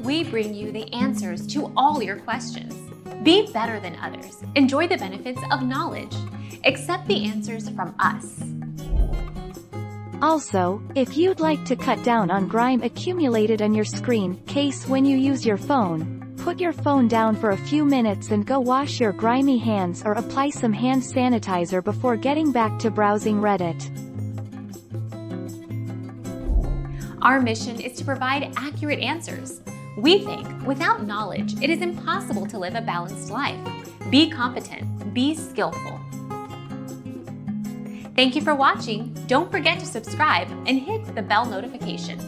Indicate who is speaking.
Speaker 1: we bring you the answers to all your questions. Be better than others. Enjoy the benefits of knowledge. Accept the answers from us.
Speaker 2: Also, if you'd like to cut down on grime accumulated on your screen case when you use your phone, put your phone down for a few minutes and go wash your grimy hands or apply some hand sanitizer before getting back to browsing Reddit.
Speaker 1: Our mission is to provide accurate answers. We think without knowledge, it is impossible to live a balanced life. Be competent, be skillful. Thank you for watching. Don't forget to subscribe and hit the bell notification.